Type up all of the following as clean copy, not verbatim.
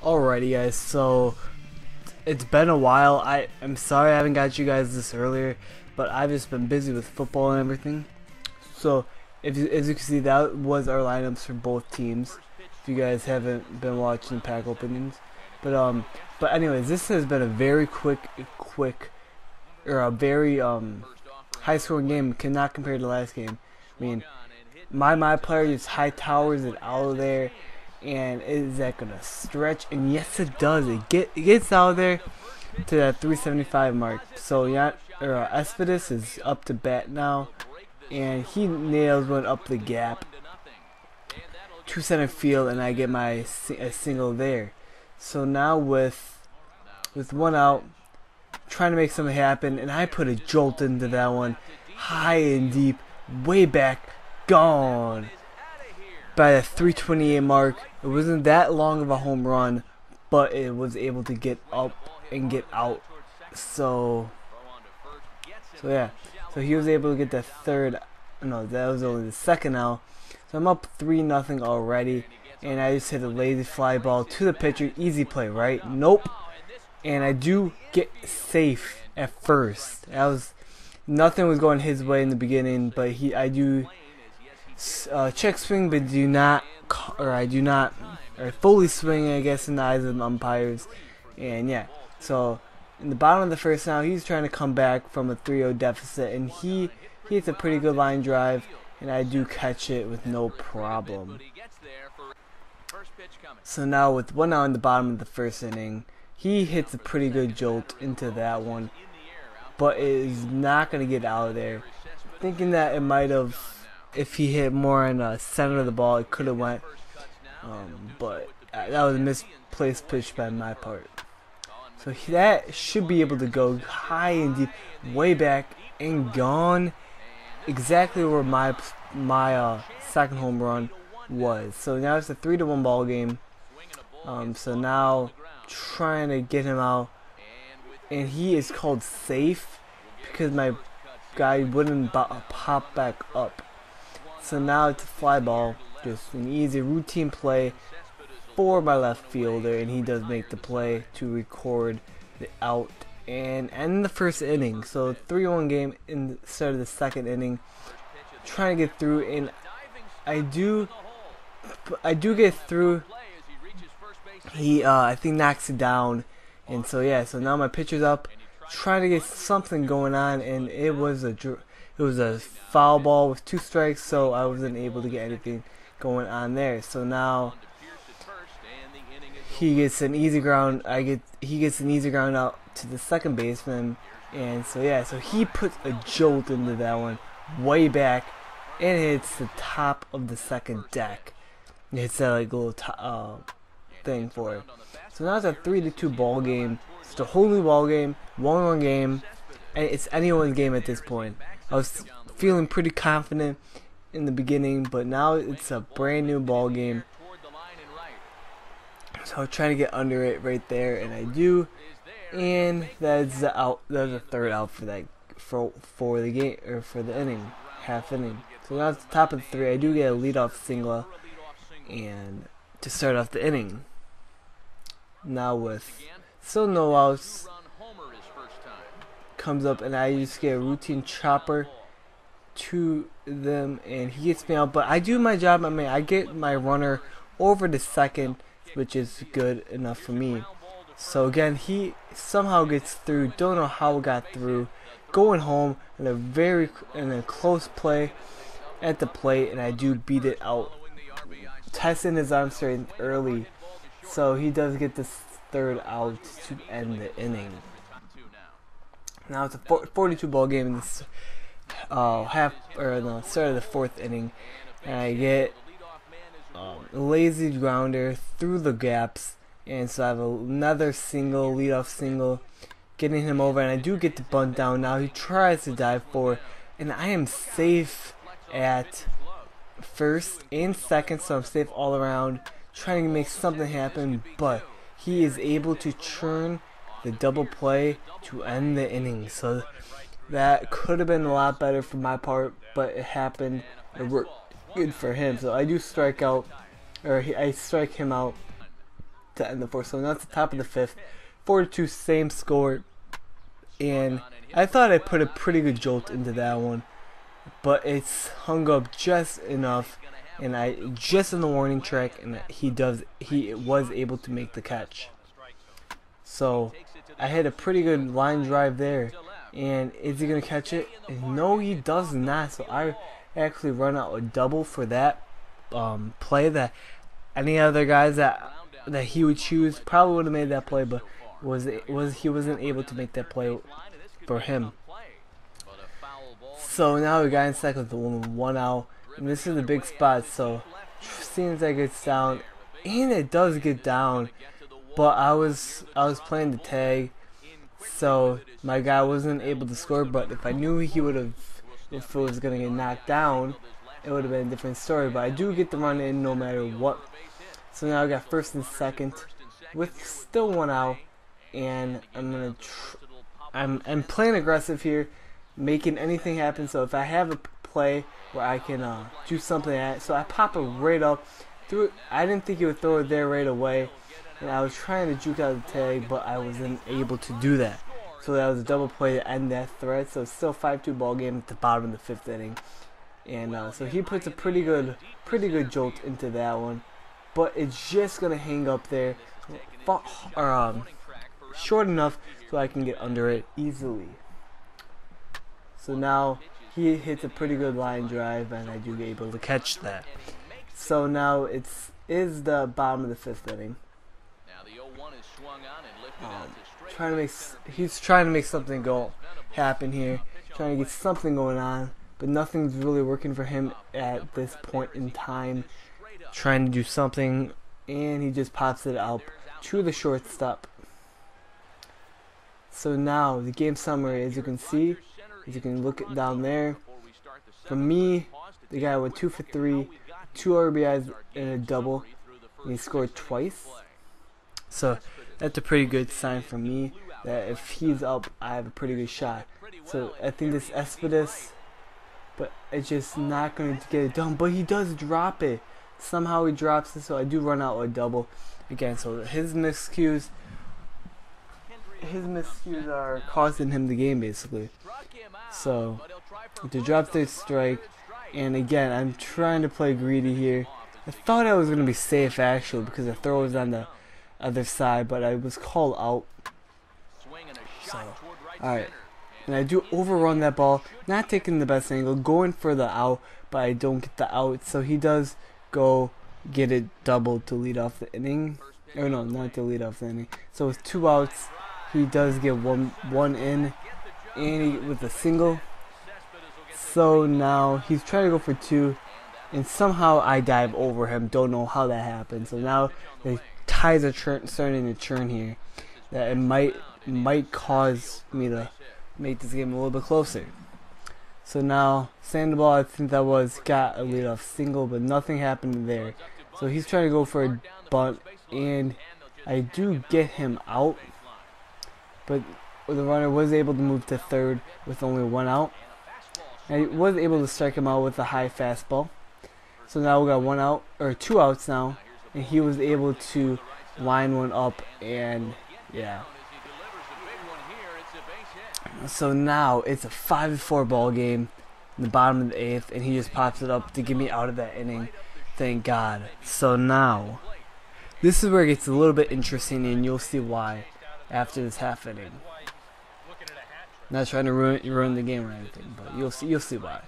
Alrighty guys, so it's been a while. I'm sorry I haven't got you guys this earlier, but I've just been busy with football and everything. So as you can see, that was our lineups for both teams. If you guys haven't been watching pack openings, but anyways, this has been a very quick or a very high scoring game. Cannot compare to the last game. I mean, my player just high towers it out of there. And is that gonna stretch? And yes, it does. It gets out there to that 375 mark. So yeah, Ep3 is up to bat now, and he nails one up the gap to center field, and I get a single there. So now with one out, trying to make something happen, and I put a jolt into that one, high and deep, way back, gone. By the 328 mark. It wasn't that long of a home run, but it was able to get up and get out. So yeah. So he was able to get the third. No, that was only the second out. So I'm up 3-0 already, and I just hit a lazy fly ball to the pitcher. Easy play, right? Nope. And I do get safe at first. Nothing was going his way in the beginning, but I do. Check swing, but I do not fully swing, I guess, in the eyes of the umpires. And yeah, so in the bottom of the first now, he's trying to come back from a 3-0 deficit, and he hits a pretty good line drive, and I do catch it with no problem. So now with one out in the bottom of the first inning, he hits a pretty good jolt into that one, but it is not going to get out of there. Thinking that it might have, if he hit more in the center of the ball, it could have went. But that was a misplaced pitch by my part. So that should be able to go high and deep, way back and gone, exactly where my second home run was. So now it's a 3-1 ball game. So now trying to get him out, and he is called safe because my guy wouldn't pop back up. So now it's a fly ball, just an easy routine play for my left fielder, and he does make the play to record the out and end the first inning. So 3-1 game in the start of the second inning, trying to get through, and I do get through. He I think knocks it down, and so yeah. So now my pitcher's up, trying to get something going on, and it was a foul ball with 2 strikes, so I wasn't able to get anything going on there. So now he gets an easy ground. He gets an easy ground out to the second baseman, and so yeah. So he puts a jolt into that one, way back, and hits the top of the second deck. It hits that like little thing for it. So now it's a 3-2 ball game. It's a whole new ball game, 1-1 game, and it's anyone's game at this point. I was feeling pretty confident in the beginning, but now it's a brand new ball game. So I'm trying to get under it right there, and I do. And that's the out. That's the third out for that for the game, or for the inning, half inning. So now it's the top of the 3. I do get a leadoff single, and to start off the inning. Now with still no outs, comes up, and I just get a routine chopper to them, and he gets me out. But I do my job. I mean, I get my runner over to second, which is good enough for me. So again, he somehow gets through. Don't know how it got through. Going home in a close play at the plate, and I do beat it out. Testing his arm strength early, so he does get this third out to end the inning. Now it's a 42 ball game in this start of the fourth inning, and I get a lazy grounder through the gaps, and so I have another single, leadoff single, getting him over, and I do get the bunt down. Now he tries to dive for, and I am safe at first and second, so I'm safe all around, trying to make something happen, but he is able to churn the double play to end the inning. So that could have been a lot better for my part, but it happened. It worked good for him. So I do strike out, or I strike him out to end the fourth. So now it's the top of the fifth, 4-2, same score. And I thought I put a pretty good jolt into that one, but it's hung up just enough, and I just in the warning track, and he was able to make the catch. So I had a pretty good line drive there, and is he gonna catch it? And no, he does not. So I actually run out a double for that play that any other guys that he would choose probably would have made that play, but he wasn't able to make that play for him. So now we got in second with only 1 out, and this is the big spot. So seems like it's down, and it does get down, but I was playing the tag, so my guy wasn't able to score. But if I knew he would have, if it was gonna get knocked down, it would have been a different story. But I do get the run in no matter what. So now I got first and second with still 1 out, and I'm playing aggressive here, making anything happen. So if I have a play where I can do something at it, so I pop it right up through it. I didn't think he would throw it there right away, and I was trying to juke out the tag, but I wasn't able to do that. So that was a double play to end that threat. So it's still 5-2 ball game at the bottom of the fifth inning, and so he puts a pretty good jolt into that one, but it's just gonna hang up there, short enough so I can get under it easily. So now he hits a pretty good line drive, and I do get able to catch that. So now is the bottom of the fifth inning. He's trying to make something happen here, trying to get something going on, but nothing's really working for him at this point in time. Trying to do something, and he just pops it out to the shortstop. So now the game summary, as you can see, as you can look down there, for me, the guy went 2 for 3, 2 RBIs and a double, and he scored twice. So that's a pretty good sign for me that if he's up, I have a pretty good shot. So I think this Ep3, but it's just not going to get it done. But he does drop it. Somehow he drops it, so I do run out a double again. So his miscues are costing him the game basically. So to drop third strike, and again I'm trying to play greedy here. I thought I was gonna be safe actually because the throw was on the other side, but I was called out. So alright, and I do overrun that ball, not taking the best angle, going for the out, but I don't get the out. So he does go get it doubled to lead off the inning. Or no, not to lead off the inning. So with 2 outs, he does get one in, and with a single. So now he's trying to go for 2, and somehow I dive over him. Don't know how that happened. So now the ties are starting to churn here. That it might cause me to make this game a little bit closer. So now Sandoval, I think that got a leadoff single, but nothing happened there. So he's trying to go for a bunt, and I do get him out, but the runner was able to move to third with only 1 out. I was able to strike him out with a high fastball. So now we got 1 out, or 2 outs now, and he was able to line one up, and yeah. So now it's a 5-4 ball game in the bottom of the 8th, and he just pops it up to get me out of that inning. Thank God. So now this is where it gets a little bit interesting, and you'll see why after this half inning. Not trying to ruin the game or anything, but you'll see why.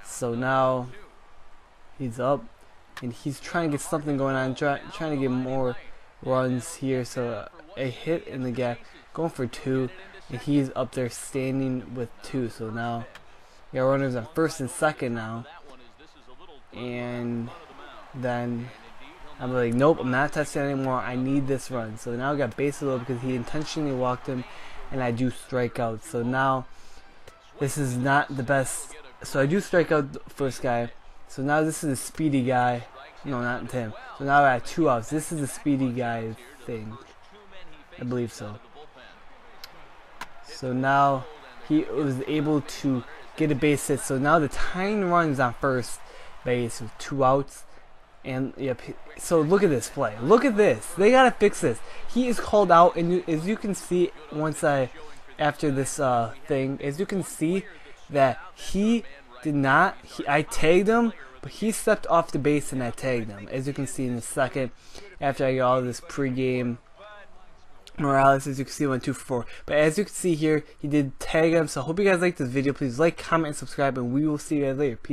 So now he's up, and he's trying to get something going on, trying to get more runs here. So a hit in the gap, going for 2, and he's up there standing with 2. So now we got runners on first and second now, and then I'm like, nope, I'm not touching anymore. I need this run. So now I got bases loaded because he intentionally walked him, and I do strike out. So now this is not the best. So I do strike out the first guy. So now this is a speedy guy. No, not him. So now I got 2 outs. This is a speedy guy thing. I believe so. So now he was able to get a base hit. So now the tying run is on first base with 2 outs. And yep, so look at this play. Look at this. They gotta fix this. He is called out, and as you can see, after this thing, as you can see that he did not. I tagged him, but he stepped off the base, and I tagged him. As you can see in a second, after I get all this pregame. Morales, as you can see, went 2 for 4. But as you can see here, he did tag him. So I hope you guys like this video. Please like, comment, and subscribe, and we will see you guys later. Peace.